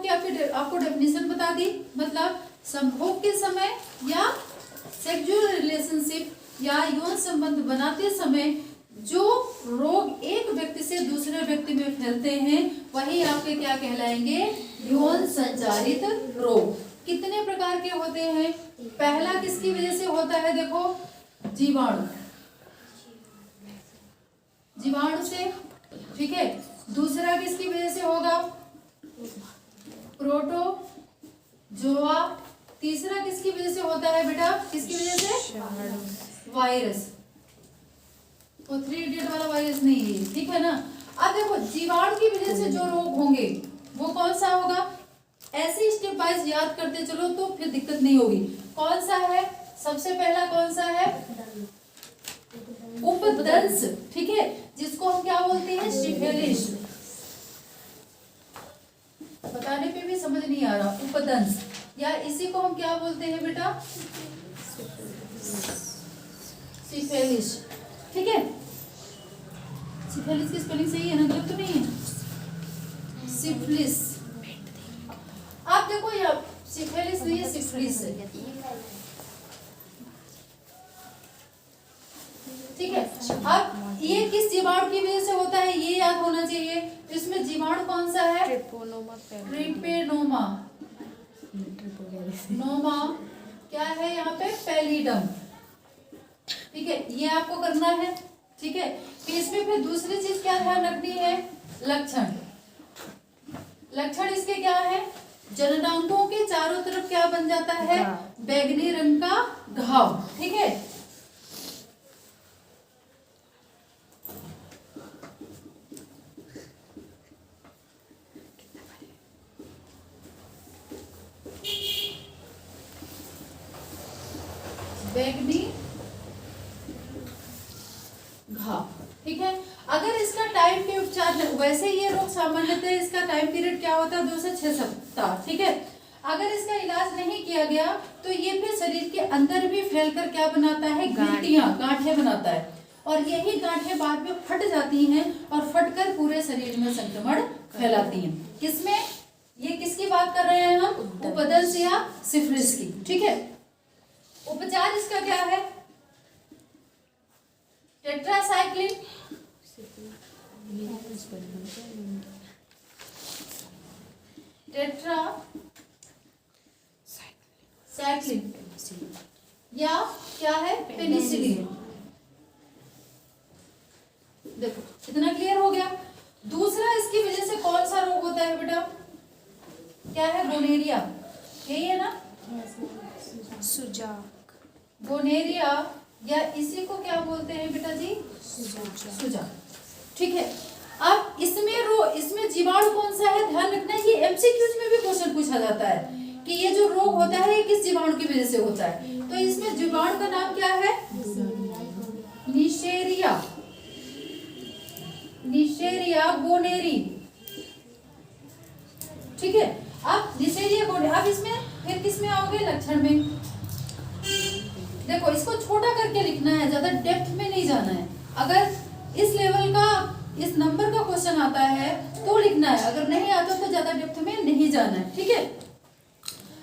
की आपको डेफिनेशन बता दी, मतलब संभोग के समय या सेक्सुअल रिलेशनशिप या यौन संबंध बनाते समय जो रोग एक व्यक्ति से दूसरे व्यक्ति में फैलते हैं वही आपके क्या कहलाएंगे, यौन संचारित रोग। कितने प्रकार के होते हैं? पहला किसकी वजह से होता है, देखो जीवाणु, जीवाणु से, ठीक है। दूसरा किसकी वजह से होगा, प्रोटोजोआ। तीसरा किसकी वजह से होता है बेटा, किसकी वजह से, वायरस। वो 3 इडियट वाला वायरस नहीं है, ठीक है ना। अब देखो जीवाणु की वजह से जो रोग होंगे वो कौन सा होगा, ऐसे स्टेप वाइज याद करते चलो तो फिर दिक्कत नहीं होगी। कौन सा है, सबसे पहला कौन सा है, उपदंश, ठीक है, जिसको हम क्या बोलते हैं, सिफिलिस। बताने पे भी समझ नहीं आ रहा, उपदंश, या इसी को हम क्या बोलते हैं बेटा, सिफिलिस, ठीक है। सिफिलिस की स्पेलिंग सही है ना, गलत तो नहीं है, सिफिलिस। आप देखो यहाँ सिफिलिस नहीं है, सिफिलिस है, ठीक है। अब ये किस जीवाणु की वजह से होता है ये याद होना चाहिए। तो इसमें जीवाणु कौन सा है, ट्रिपेनोमा, नोमा क्या है यहाँ पे, पैलिडम, ठीक है, ये आपको करना है, ठीक है। फिर इसमें फिर दूसरी चीज क्या ध्यान रखनी है, लक्षण। लक्षण इसके क्या है, जननांगों के चारों तरफ क्या बन जाता है, बैंगनी रंग का घाव, ठीक है। बैंगनी घाव, ठीक है। अगर इसका टाइम के उपचार, वैसे ये रोग सामान्यतः इसका टाइम पीरियड क्या होता है, 2 से 6 सप्ताह, ठीक है। अगर इसका इलाज नहीं किया गया तो ये फिर शरीर के अंदर भी फैलकर क्या बनाता है, गिल्टियां, गांठें बनाता है, और यही गांठें बाद में फट जाती हैं और फटकर पूरे शरीर में संक्रमण फैलाती हैं। किसमें, ये किसकी बात कर रहे हैं हम, उपदंश या सिफिलिस की, ठीक है। उपचार इसका क्या है, टेट्रासाइक्लिन, साइक्लिन या क्या है, पेनिसिलिन। देखो इतना क्लियर हो गया। दूसरा इसकी वजह से कौन सा रोग होता है बेटा, क्या है, गोनेरिया, यही है ना, सुजाक, गोनेरिया, या इसी को क्या बोलते हैं बेटा जी, सुजाक, ठीक है। अब इसमें जीवाणु कौन सा है ध्यान रखना है, ये एमसीक्यूज में भी क्वेश्चन पूछा जाता है कि ये जो रोग होता है ये किस जीवाणु की वजह से होता है। तो इसमें जीवाणु का नाम क्या है, निशेरिया, निशेरिया गोनेरी, ठीक है। अब निशेरिया गोनेरी, अब इसमें फिर किसमें आओगे, लक्षण में। देखो इसको छोटा करके लिखना है, ज्यादा डेप्थ में नहीं जाना है। अगर इस लेवल का, इस नंबर का क्वेश्चन आता है तो लिखना है, अगर नहीं आता तो ज्यादा डेप्थ में नहीं जाना है, ठीक है।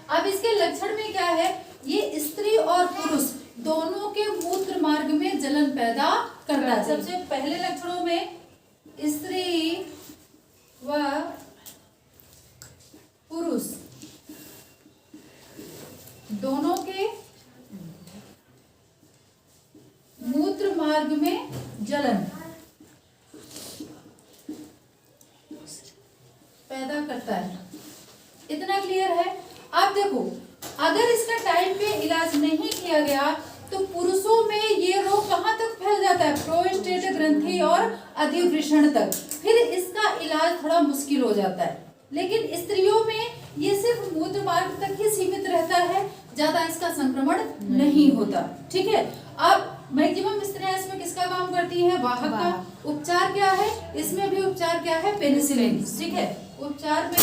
अब इसके लक्षण में क्या है, ये स्त्री और पुरुष दोनों के मूत्र मार्ग में जलन पैदा करता है। सबसे पहले लक्षणों में स्त्री व पुरुष दोनों के मूत्र मार्ग में जलन पैदा करता है, इतना क्लियर है। आप देखो अगर इसका टाइम पे इलाज नहीं किया गया तो पुरुषों में ये रोग कहाँ तक फैल जाता है, प्रोस्टेट ग्रंथि और अधिवृषण तक, फिर इसका इलाज थोड़ा मुश्किल हो जाता है। लेकिन स्त्रियों में ये सिर्फ मूत्र मार्ग तक ही सीमित रहता है, ज्यादा इसका संक्रमण नहीं होता, ठीक है। अब मैक्सिमम स्त्रियां इसमें किसका काम करती हैं, वाहक का। उपचार क्या है, इसमें भी उपचार क्या है, पेनिसिलिन, ठीक है। उपचार में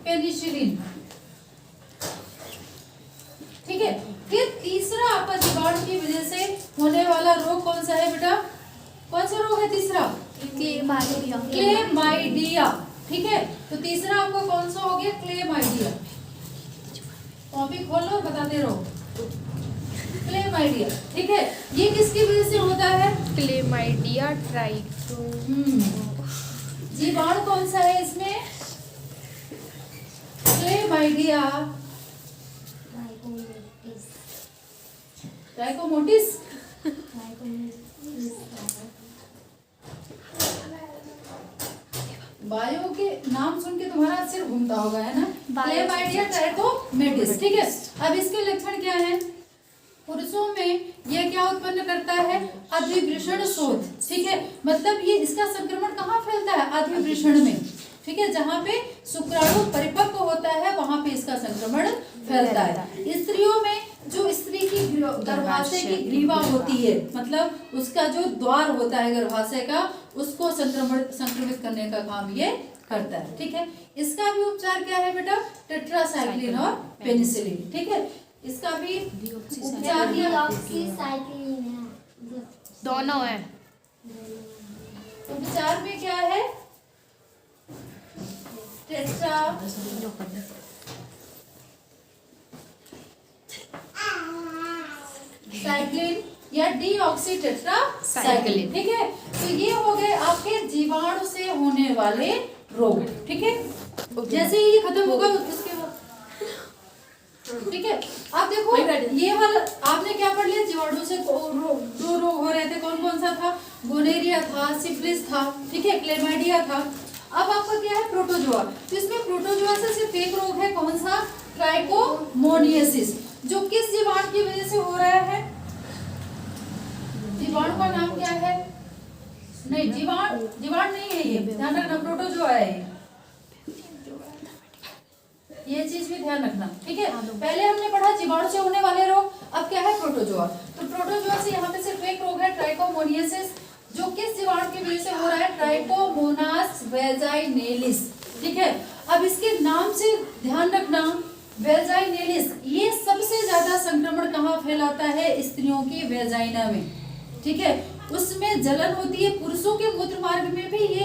पेनिसिलिन, ठीक है। फिर तीसरा आपका जीवाणु की वजह से होने वाला रोग कौन सा है बेटा, कौन सा रोग है तीसरा, क्लेमाइडिया, क्लेमाइडिया, ठीक है। तो तीसरा आपको कौन सा हो गया, क्लेमाइडिया। कॉपी खोल लो और बताते रहो। क्लेमाइडिया, ठीक है। ये किसकी वजह से होता है, क्लेमाइडिया ट्राइको। जीवाणु कौन सा है इसमें, क्लेमाइडिया ट्राइकोमोटिस। बायो के नाम सुन के तुम्हारा सिर घूमता होगा, है ना। क्लेमाइडिया ट्राइकोमेटिस, ठीक है। अब इसके लक्षण क्या हैं, पुरुषों में यह क्या उत्पन्न करता है, अधिवृषण शोथ, ठीक है। मतलब ये इसका संक्रमण कहाँ फैलता है, अधिवृषण में, ठीक है। जहाँ पे शुक्राणु परिपक्व होता है वहां पे इसका संक्रमण फैलता है। स्त्रियों में जो स्त्री की गर्भाशय की ग्रीवा होती है, मतलब उसका जो द्वार होता है गर्भाशय का, उसको संक्रमित करने का काम ये करता है, ठीक है। इसका भी उपचार क्या है बेटा, टेट्रासाइक्लिन और पेनिसिलिन, ठीक है। इसका भी उपचार दोनों है। उपचार में क्या है, साइक्लिन या डीऑक्सीटेट्रासाइक्लिन, ठीक है। तो ये हो गए आपके जीवाणु से होने वाले रोग, ठीक है। जैसे ही ये खत्म होगा उसके बाद, ठीक है। अब देखो ये वाला आपने क्या पढ़ लिया, जीवाणु से जो रोग हो रहे थे कौन कौन सा था, गोनेरिया था, सिफिलिस था, ठीक है, क्लेमाइडिया था। अब आपका क्या है, प्रोटोजोआ। तो इसमें प्रोटोजोआ से सिर्फ एक रोग है, कौन सा, ट्राइकोमोनियासिस, जो किस जीवाणु की वजह से हो रहा है, जीवाणु का नाम क्या है, नहीं जीवाणु नहीं है ये, ध्यान रखना, प्रोटोजोआ है ये चीज भी ध्यान रखना, ठीक है। पहले हमने पढ़ा जीवाणु से होने वाले रोग, अब क्या है, प्रोटोजोआ। तो प्रोटोजोआ से यहाँ पे सिर्फ एक रोग है, ट्राइकोमोनियासिस, जो किस जीवाणु की वजह से हो रहा है, ट्राइकोमोनास वेजाइनेलिस, ठीक है। अब इसके नाम से ध्यान रखना, वेजाइनेलिस, ये सबसे ज्यादा संक्रमण कहाँ फैलाता है, स्त्रियों की वेजाइना में, ठीक है। उसमें जलन होती है, पुरुषों के मूत्र मार्ग में भी ये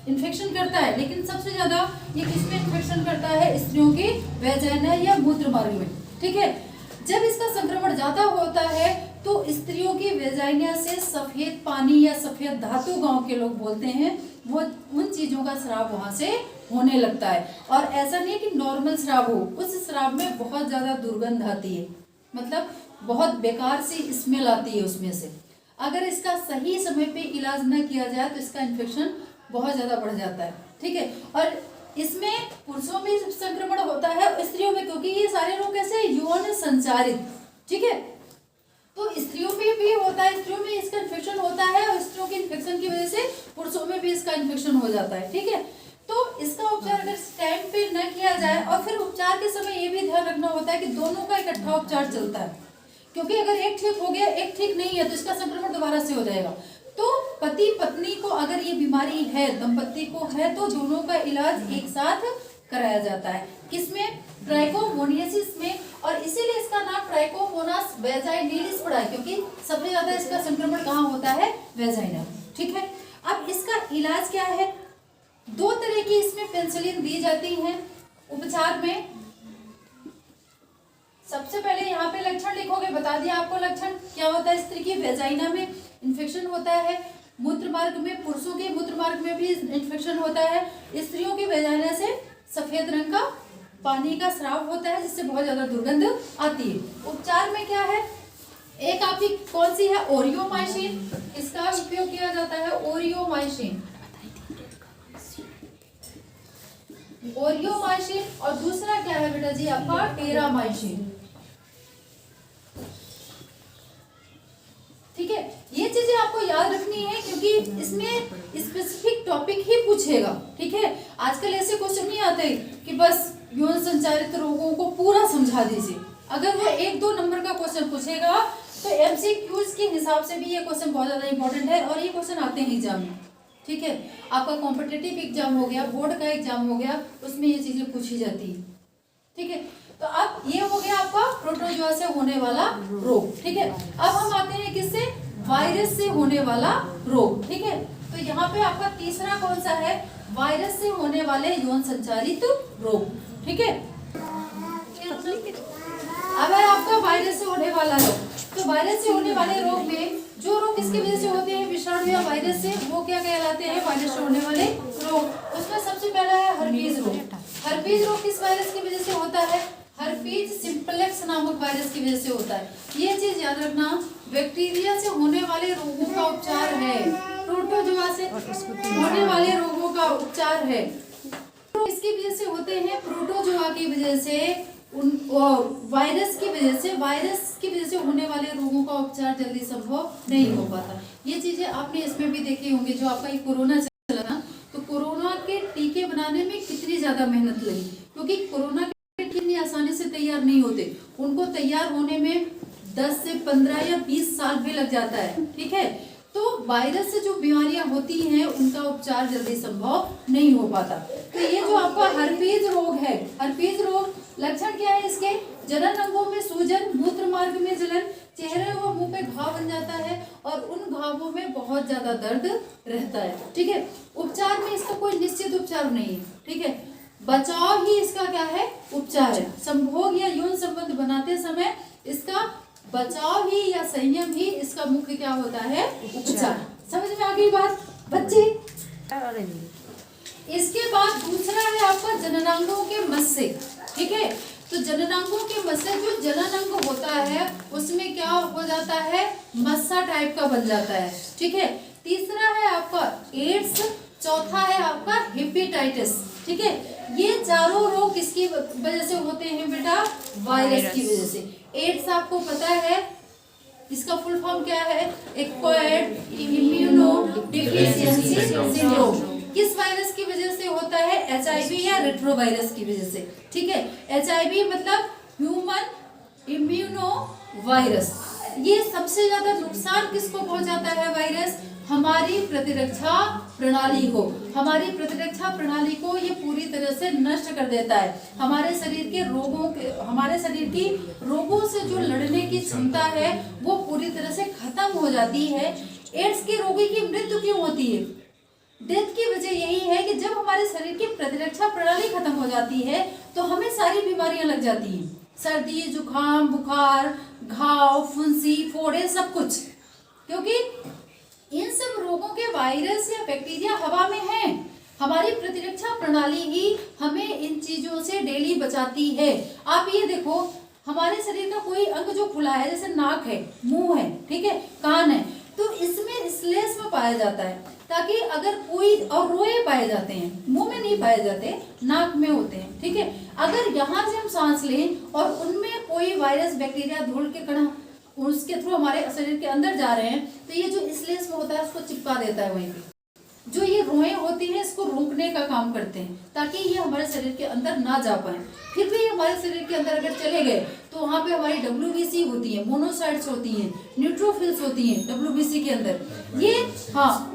इन्फेक्शन करता है, लेकिन सबसे ज्यादा ये किसमें इन्फेक्शन करता है, स्त्रियों के वेजाइना या मूत्र मार्ग में, ठीक है। जब इसका संक्रमण ज्यादा होता है तो स्त्रियों की वेजाइना से सफेद पानी या सफेद धातु, गांव के लोग बोलते हैं, वो उन चीजों का स्राव वहां से होने लगता है। और ऐसा नहीं कि नॉर्मल स्राव हो, उस स्राव में बहुत ज्यादा दुर्गंध आती है, मतलब बहुत बेकार सी स्मेल आती है उसमें से। अगर इसका सही समय पे इलाज न किया जाए तो इसका इन्फेक्शन बहुत ज्यादा बढ़ जाता है, ठीक है। और इसमें पुरुषों में संक्रमण होता है, स्त्रियों में, क्योंकि ये सारे रोग कैसे यौन संचारित, ठीक है। तो स्त्रियों में भी होता है, स्त्रियों में इसका इन्फेक्शन होता है, और स्त्रियों के इन्फेक्शन की वजह से पुरुषों में भी इसका इन्फेक्शन हो जाता है, ठीक है। तो इसका उपचार अगर टाइम पे न किया जाए, और फिर उपचार के समय ये भी ध्यान रखना होता है कि दोनों का इकट्ठा उपचार चलता है, क्योंकि अगर एक ठीक हो गया एक ठीक नहीं है तो इसका संक्रमण दोबारा से हो जाएगा। तो पति पत्नी को अगर ये बीमारी है, दंपति को है, तो दोनों का इलाज एक साथ कराया जाता है, किसमें, ट्राइकोमोनियासिस में। और इसीलिए इसका नाम ट्राइकोमोनास वेजाइनेलिस पड़ा है, क्योंकि सबसे ज्यादा इसका संक्रमण कहाँ होता है, वेजाइना, ठीक है। अब इसका इलाज क्या है, दो तरह की इसमें पेनिसिलिन दी जाती है उपचार में। सबसे पहले यहाँ पे लक्षण लिखोगे, बता दिया आपको लक्षण क्या होता है, स्त्री की वेजाइना में इन्फेक्शन होता है, मूत्र मार्ग में, पुरुषों के मूत्र मार्ग में भी इन्फेक्शन होता है, स्त्रियों की वेजाइना से सफेद रंग का पानी का स्राव होता है, जिससे बहुत ज्यादा दुर्गंध आती है। उपचार में क्या है, एक आपकी कौन सी है, ओरियोमाइसिन, इसका उपयोग किया जाता है, ओरियोमाइसिन, ओरियोमाइसिन। और दूसरा क्या है बेटा जी आपका, टेरामाइसिन, ठीक है। ये चीजें आपको याद रखनी है, क्योंकि इसमें स्पेसिफिक टॉपिक ही पूछेगा, ठीक है। आजकल ऐसे क्वेश्चन नहीं आते कि बस यौन संचारित रोगों को पूरा समझा दीजिए। अगर वो 1-2 नंबर का क्वेश्चन पूछेगा तो एमसीक्यूज के हिसाब से भी ये क्वेश्चन बहुत ज्यादा इंपॉर्टेंट है, और ये क्वेश्चन आते हैं एग्जाम में, ठीक है। आपका कॉम्पिटिटिव एग्जाम हो गया, बोर्ड का एग्जाम हो गया, उसमें ये चीजें पूछी जाती है, ठीक है। तो अब ये हो गया आपका प्रोटोजोआ से होने वाला रोग, ठीक है। अब हम आते हैं किससे, वायरस से होने वाला रोग, ठीक है। तो यहाँ पे आपका तीसरा कौन सा है, वायरस से होने वाले यौन संचारित रोग। ठीक है, अगर आपका वायरस से होने वाला रोग, तो वायरस से होने वाले रोग में जो रोग किसकी वजह से होते हैं, विषाणु या वायरस से, वो क्या कहलाते हैं, वायरस से होने वाले रोग। उसमें सबसे पहला है हर्पीज रोग। हर्पीज रोग किस वायरस की वजह से होता है, हर्पीज सिंप्लेक्स नामक वायरस की वजह से होता है। ये चीज याद रखना, बैक्टीरिया से होने वाले रोगों का उपचार है, प्रोटोजोआ से होने वाले रोगों का उपचार है। तो इसकी वजह से होते हैं, प्रोटोजोआ की वजह से, वायरस की वजह से होने वाले रोगों का उपचार जल्दी संभव नहीं हो पाता। ये चीजें आपने इसमें भी देखी होंगी, जो आपका ये कोरोना चला ना, तो कोरोना के टीके बनाने में कितनी ज्यादा मेहनत लगी, क्योंकि कोरोना के टीके इतनी आसानी से तैयार नहीं होते, उनको तैयार होने में 10 से 15 या 20 साल भी लग जाता है। ठीक है, तो वायरस से जो बीमारियां होती हैं उनका उपचार जल्दी संभव नहीं हो पाता। तो ये जो आपका हर्पीज रोग है, हर्पीज रोग लक्षण क्या है इसके, जनन अंगों में सूजन, मूत्र मार्ग में जलन, चेहरे व मुंह पे घाव बन जाता है और उन घावों में बहुत ज्यादा दर्द रहता है। ठीक है, उपचार में इसका कोई निश्चित उपचार नहीं है। ठीक है, बचाव ही इसका क्या है, उपचार है। संभोग या यौन संबंध बनाते समय इसका बचाव ही या संयम ही इसका मुख्य क्या होता है, उपचार। समझ में आ गई बात बच्चे। इसके बाद दूसरा है आपका जननांगों के मस्से। ठीक है, तो जननांगों के मस्से, जो जनन अंग होता है उसमें क्या हो जाता है, मस्सा टाइप का बन जाता है। ठीक है, तीसरा है आपका एड्स, चौथा है आपका हेपेटाइटिस। ठीक है, ये चारों रोग किसकी वजह से होते हैं बेटा, वायरस की वजह से। एड्स आपको पता है इसका फुल फॉर्म क्या है, एक्वायर्ड इम्यूनोडेफिशिएंसी सिंड्रोम। किस वायरस की वजह से होता है, HIV या रेट्रोवायरस की वजह से। ठीक है, HIV मतलब ह्यूमन इम्यूनो वायरस। ये सबसे ज्यादा नुकसान किसको पहुंचाता है वायरस, हमारी प्रतिरक्षा प्रणाली को। हमारी प्रतिरक्षा प्रणाली को ये पूरी तरह से नष्ट कर देता है। हमारे शरीर की रोगों से जो लड़ने की क्षमता है वो पूरी तरह से खत्म हो जाती है। एड्स के रोगी की मृत्यु क्यों होती है, डेथ की वजह यही है कि जब हमारे शरीर की प्रतिरक्षा प्रणाली खत्म हो जाती है तो हमें सारी बीमारियां लग जाती हैं, सर्दी, जुकाम, बुखार, घाव, फुंसी, फोड़े, सब कुछ। क्योंकि इन सब रोगों के वायरस या बैक्टीरिया हवा में हैं। हमारी प्रतिरक्षा प्रणाली ही हमें इन चीजों से डेली बचाती है। आप ये देखो, हमारे शरीर का कोई अंग जो खुला है, जैसे नाक है, मुंह है, ठीक है, कान है, तो इसमें श्लेष्म पाया जाता है, ताकि अगर कोई, और रोए पाए जाते हैं, मुंह में नहीं पाए जाते, नाक में होते हैं। ठीक है, अगर यहाँ से हम सांस लें और उनमें कोई वायरस, बैक्टीरिया, धूल के कण उसके थ्रू हमारे शरीर के अंदर जा रहे हैं, तो ये जो श्लेष्म होता है उसको चिपका देता है वहीं पे। जो ये रोएं होती हैं इसको रोकने का काम करते हैं, ताकि ये हमारे शरीर के अंदर ना जा पाए। फिर भी हमारे शरीर के अंदर अगर चले गए तो वहाँ पे हमारी WBC होती है, मोनोसाइट्स होती हैं, न्यूट्रोफिल्स होती हैं WBC के अंदर। ये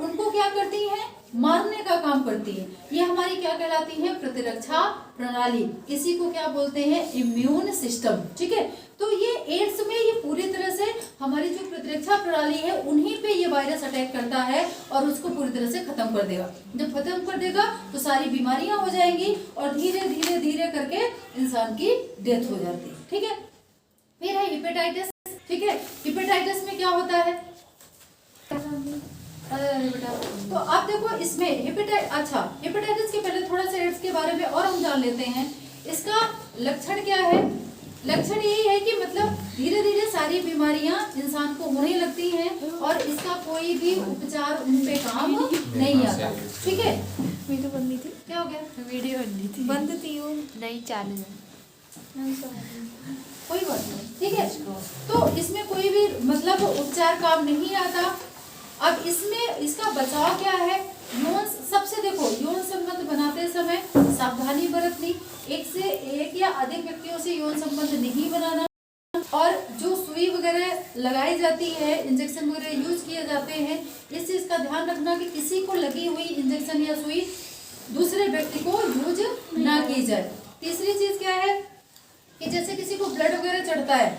उनको क्या करती हैं, मारने का काम करती है। ये हमारी क्या कहलाती है, प्रतिरक्षा प्रणाली। इसी को क्या बोलते हैं, इम्यून सिस्टम। ठीक है, तो ये एड्स में ये पूरी तरह से हमारी जो प्रतिरक्षा प्रणाली है उन्हीं पे ये वायरस अटैक करता है और उसको पूरी तरह से खत्म कर देगा। जब खत्म कर देगा तो सारी बीमारियां हो जाएंगी और धीरे धीरे धीरे करके इंसान की डेथ हो जाती है। ठीक है, फिर है हेपेटाइटिस। ठीक है, हेपेटाइटिस में क्या होता है, बेटा, तो आप देखो इसमें हेपेटाइटिस के पहले थोड़ा सा एड्स के बारे में और हम जान लेते हैं। इसका लक्षण क्या है, लक्षण यही है कि मतलब धीरे धीरे सारी बीमारियां इंसान को होने लगती हैं और इसका कोई भी उपचार उन पे काम नहीं आता। ठीक है, वीडियो बन रही थी, क्या हो गया, वीडियो बन रही थी, बंद थी वो, नहीं चालू है, कोई बात नहीं। ठीक है, तो इसमें कोई भी मतलब उपचार काम नहीं आता। अब इसमें इसका बचाव क्या है, सबसे देखो, यौन संबंध बनाते समय सावधानी बरतनी, एक से एक या अधिक व्यक्तियों से यौन संबंध नहीं बनाना, और जो सुई वगैरह लगाई जाती है, इंजेक्शन वगैरह यूज किए जाते हैं, इस चीज का ध्यान रखना कि किसी को लगी हुई इंजेक्शन या सुई दूसरे व्यक्ति को यूज ना की जाए। तीसरी चीज क्या है कि जैसे किसी को ब्लड वगैरह चढ़ता है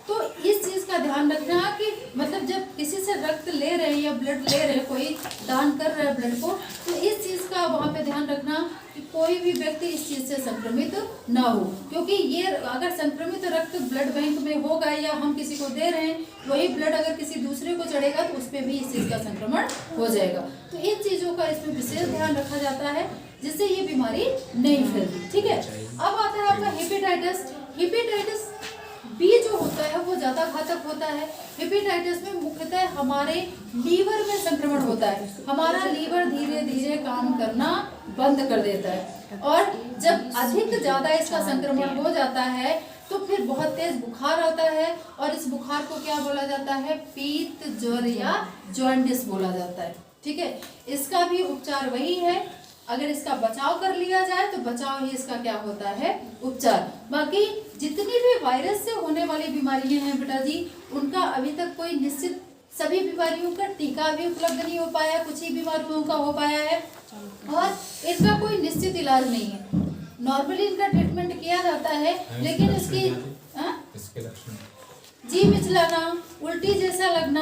तो इस चीज का ध्यान रखना कि मतलब जब किसी से रक्त ले रहे हैं या ब्लड ले रहे हैं, कोई दान कर रहा है ब्लड को, तो इस चीज का वहाँ पे ध्यान रखना कि कोई भी व्यक्ति इस चीज से संक्रमित ना हो, क्योंकि ये अगर संक्रमित रक्त ब्लड बैंक में होगा या हम किसी को दे रहे हैं, वही ब्लड अगर किसी दूसरे को चढ़ेगा तो उस पर भी इस चीज का संक्रमण हो जाएगा। तो इन चीजों का इसमें विशेष ध्यान रखा जाता है जिससे ये बीमारी नहीं फैलती। ठीक है, अब आता है आपका हेपेटाइटिस। हेपेटाइटिस बी जो होता है वो ज्यादा घातक होता है। हेपेटाइटिस में मुख्यतः हमारे लीवर में संक्रमण होता है। हमारा लीवर धीरे धीरे काम करना बंद कर देता है और जब अधिक ज्यादा इसका संक्रमण हो जाता है तो फिर बहुत तेज बुखार आता है और इस बुखार को क्या बोला जाता है, पीत ज्वर या जॉन्डिस बोला जाता है। ठीक है, इसका भी उपचार वही है, अगर इसका बचाव कर लिया जाए तो बचाव ही इसका क्या होता है, उपचार। बाकी जितनी भी वायरस से होने वाली बीमारियां हैं बेटा जी, उनका अभी तक कोई निश्चित, सभी बीमारियों का टीका भी उपलब्ध नहीं हो पाया, कुछ ही बीमारियों का हो पाया है और इनका कोई निश्चित इलाज नहीं है। नॉर्मली इनका ट्रीटमेंट किया जाता है, लेकिन इसके लक्षण जी मिचलाना, उल्टी जैसा लगना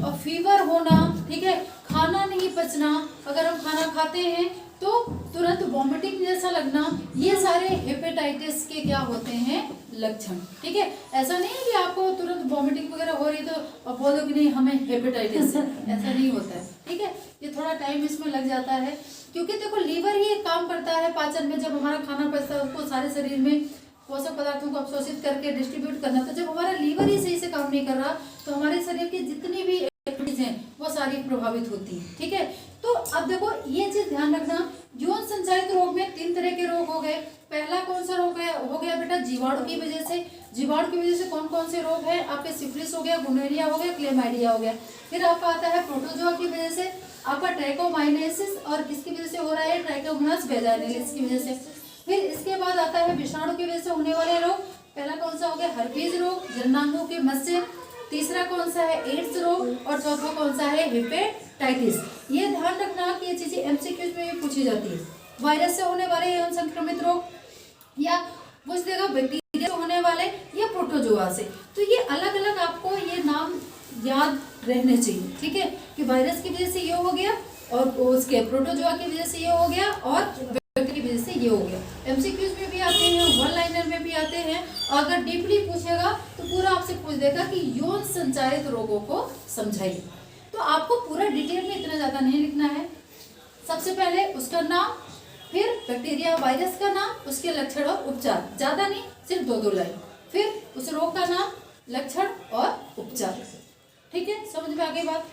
और फीवर होना, ठीक है, खाना नहीं पचना, अगर हम खाना खाते हैं तो तुरंत वॉमिटिंग जैसा लगना, ये सारे हेपेटाइटिस के क्या होते हैं, लक्षण। ठीक है, ऐसा नहीं है कि आपको तुरंत वॉमिटिंग वगैरह हो रही तो आप बोलो कि नहीं हमें हेपेटाइटिस है, ऐसा नहीं होता है। ठीक है, ये थोड़ा टाइम इसमें लग जाता है क्योंकि देखो लीवर ही एक काम करता है पाचन में, जब हमारा खाना पचता है उसको सारे शरीर में पोषक पदार्थों को अवशोषित करके डिस्ट्रीब्यूट करना। तो जब हमारा लीवर ही सही से काम नहीं कर रहा तो हमारे शरीर की जितनी भी एक्टिविटीज हैं वो सारी प्रभावित होती है। ठीक है, तो अब देखो ये चीज ध्यान रखना, यौन संचारित रोग में 3 तरह के रोग हो गए। पहला कौन सा रोग हो गया बेटा, जीवाणु की वजह से। जीवाणु की वजह से कौन कौन से रोग है आपके, सिफिलिस हो गया, गोनोरिया हो गया, क्लेमाइडिया हो गया। फिर आपका आता है प्रोटोजोआ की वजह से, आपका ट्राइकोमाइनेसिस और किसकी वजह से हो रहा है, ट्राइकोमोनास वेजाइनलिस की वजह से। फिर इसके बाद आता है विषाणु की वजह से होने वाले रोग। पहला कौन सा हो गया, हर्पीज रोग, जननांगों के मत्स्य। तीसरा कौन सा है, एड्स रोग और चौथा कौन सा है, हेपेटाइटिस। ये ध्यान रखना कि ये चीजें एमसीक्यूज में भी पूछी जाती है। वायरस से होने वाले यौन संक्रमित रोग या पूछ देगा बैक्टीरिया से होने वाले या प्रोटोजोआ से। तो ये अलग अलग आपको ये नाम याद रहने चाहिए। ठीक है, कि वायरस की वजह से ये हो गया और उसके प्रोटोजोआ की वजह से ये हो गया और की वजह से ये हो गया। एमसीक्यूज में भी आते हैं, वन लाइनर में भी आते हैं। अगर डीपली पूछेगा तो पूरा आपसे पूछ देगा कि यौन संचारित रोगों को समझाइए। तो आपको पूरा डिटेल में इतना ज्यादा नहीं लिखना है। सबसे पहले उसका नाम, फिर बैक्टीरिया वायरस का नाम, उसके लक्षण और उपचार, ज्यादा नहीं, सिर्फ 2 लाइन। फिर उस रोग का नाम, लक्षण और उपचार। ठीक है, समझ में आ गई बात।